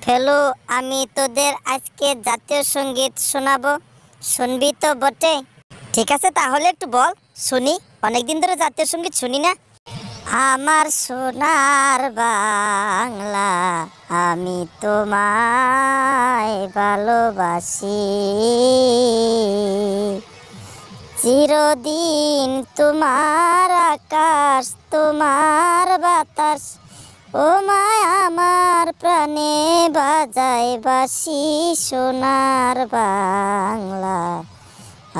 ফেলু, আমি তোদের আজকে জাতীয় সঙ্গীত শোনাবো, শুনবি তো বটে? ঠিক আছে, তাহলে একটু বল শুনি, অনেকদিন ধরে জাতীয় সঙ্গীত শুনি না। আমার সোনার বাংলা, আমি তোমায় ভালোবাসি, চিরদিন তোমার আকাশ, তোমার বাতাস, ও মায় আমার প্রাণে বাজায় বাঁশি। সোনার বাংলা,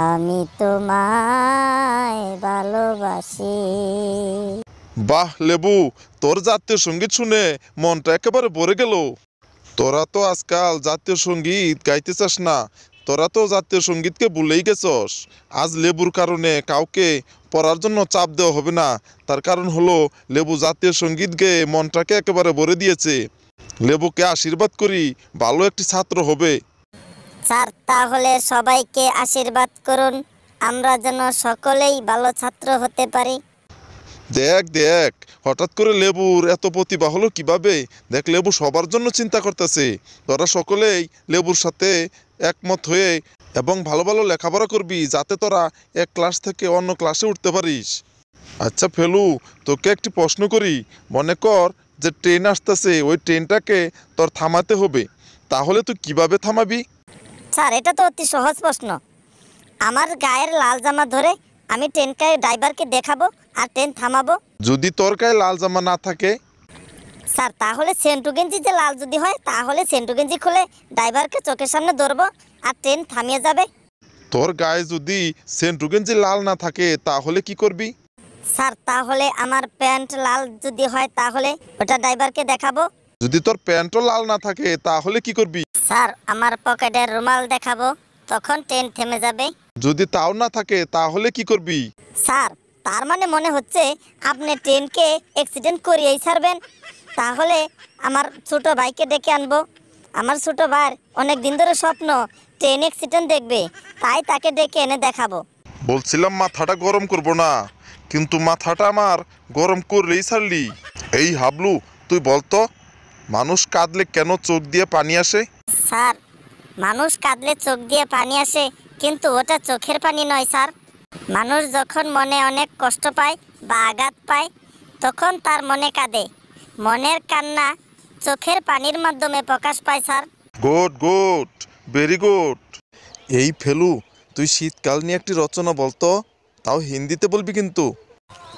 আমি তোমায় ভালোবাসি। বাহ লেবু, তোর জাতীয় সঙ্গীত শুনে মনটা একেবারে ভরে গেল। তোরা তো আজকাল জাতীয় সঙ্গীত গাইতে চাস না, তোরা তো জাতীয় সঙ্গীতকে ভুলেই গেছস। আজ লেবুর কারণে কাউকে পড়ার জন্য চাপ দেওয়া হবে না। তার কারণ হলো লেবু জাতীয় সঙ্গীত গেয়ে মনটাকে একেবারে ভরে দিয়েছে। লেবুকে আশীর্বাদ করি, ভালো একটি ছাত্র হবে। স্যার, তাহলে সবাইকে আশীর্বাদ করুন, আমরা যেন সকলেই ভালো ছাত্র হতে পারি। দেখ দেখ, হঠাৎ করে লেবুর এত প্রতিভা হলো কিভাবে? দেখ, লেবু সবার জন্য চিন্তা করতেছে। তোরা সকলেই লেবুর সাথে একমত হয়ে এবং ভালো ভালো লেখাপড়া করবি, যাতে তোরা এক ক্লাস থেকে অন্য ক্লাসে উঠতে পারিস। আচ্ছা ফেলু, তোকে একটি প্রশ্ন করি। মনে কর যে ট্রেন আসতেছে, ওই ট্রেনটাকে তোর থামাতে হবে, তাহলে তুই কিভাবে থামাবি? স্যার, এটা তো অতি সহজ প্রশ্ন। আমার গায়ের লাল জামা ধরে আমি ট্রেনকে ড্রাইভারকে দেখাবো আর ট্রেন থামাবো। যদি তোর গায়ে লাল জামা না থাকে? স্যার, তাহলে সেন্টু গেঞ্জি যে লাল যদি হয়, তাহলে সেন্টু গেঞ্জি খুলে ড্রাইভারকে চোখের সামনে ধরবো আর ট্রেন থামিয়ে যাবে। তোর গায়ে যদি সেন্টু গেঞ্জি লাল না থাকে তাহলে কি করবি? স্যার, তাহলে আমার প্যান্ট লাল যদি হয়, তাহলে ওটা ড্রাইভারকে দেখাবো। যদি তোর প্যান্টও লাল না থাকে তাহলে কি করবি? স্যার, আমার পকেটের রুমাল দেখাবো, তখন ট্রেন থেমে যাবে। যদি তাও না থাকে তাহলে কি করবি? স্যার, তার মানে মনে হচ্ছে আপনি ট্রেনকে অ্যাক্সিডেন্ট করিয়েই ছাড়বেন। তাহলে আমার ছোট ভাইকে ডেকে আনবো। আমার ছোট ভাইয়ের অনেক দিন ধরে স্বপ্ন ট্রেন অ্যাক্সিডেন্ট দেখবে, তাই তাকে ডেকে এনে দেখাবো। বলছিলাম মাথাটা গরম করব না, কিন্তু মাথাটা আমার গরম করলেই ছাড়লি। এই হাবলু, তুই বলতো, মানুষ কাঁদলে কেন চোখ দিয়ে পানি আসে? স্যার, মানুষ কাঁদলে চোখ দিয়ে পানি আসে, কিন্তু ওটা চোখের পানি নয় স্যার। মানুষ যখন মনে অনেক কষ্ট পায় বা আঘাত পায়, তখন তার মনে কাঁদে। মনের কান্না চোখের পানির মাধ্যমে প্রকাশ পায় sir. Good good, very good. এই ফেলু, তুই শীতকাল নিয়ে একটি রচনা বলতো, তাও হিন্দিতে বলবি কিন্তু।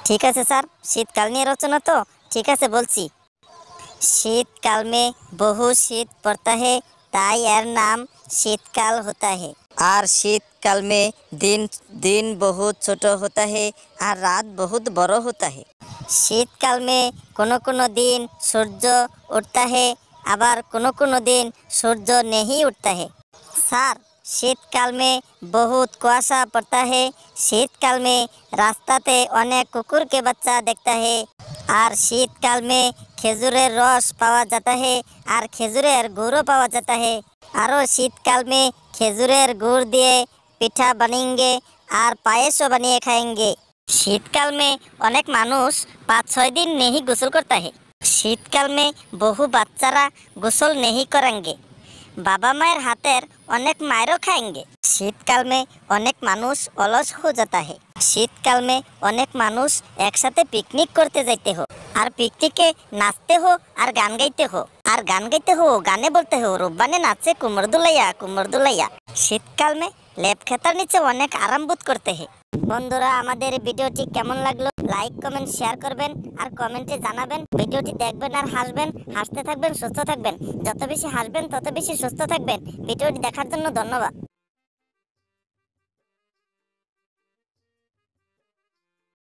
ঠিক আছে স্যার, শীতকাল নিয়ে রচনা তো, ঠিক আছে বলছি। शीतकाल में বহু শীত पड़ता है, তাই এর নাম শীতকাল होता है। আর শীতকাল में दिन दिन बहुत छोटा होता है আর রাত बहुत বড় होता है। শীতকাল में কোনো दिन সূর্য उठता है, আবার কোনো दिन সূর্য नहीं उठता है। স্যার, শীতকাল में बहुत কুয়াশা पड़ता है, শীতকাল में রাস্তাতে অনেক কুকুর के बच्चा देखता है। আর শীতকাল में খেজুরের রস পাওয়া जाता है আর খেজুরের গুড়ও পাওয়া जाता है। আরও শীতকাল में খেজুরের গুড় দিয়ে পিঠা বানিয়েंगे আর পায়েসও বানিয়ে খাएंगे। শীতকাল में অনেক মানুষ 5-6 दिन नहीं গোসল करता है। শীতকাল में বহু বাচ্চারা গোসল नहीं करेंगे, বাবা মায়ের হাতের অনেক মায়েরও খাएंगे। শীতকাল में অনেক মানুষ অলস हो जाता है। শীতকাল में অনেক মানুষ একসাথে পিকনিক করতে যাইতে हो, আর পিকনিকে নাচতে हो আর গান গাইতে हो, আর গান গাইতে हो গানে বলতে हो রূপবানে নাচে কুমোর দুলাইয়া। শীতকাল में লেপ খেতার নিচে অনেক আরাম বোধ করতে হয়। বন্ধুরা, আমাদের ভিডিওটি কেমন লাগলো লাইক কমেন্ট শেয়ার করবেন আর কমেন্টে জানাবেন। ভিডিওটি দেখবেন আর হাসবেন, হাসতে থাকবেন, সুস্থ থাকবেন। যত বেশি হাসবেন তত বেশি সুস্থ থাকবেন। ভিডিওটি দেখার জন্য ধন্যবাদ।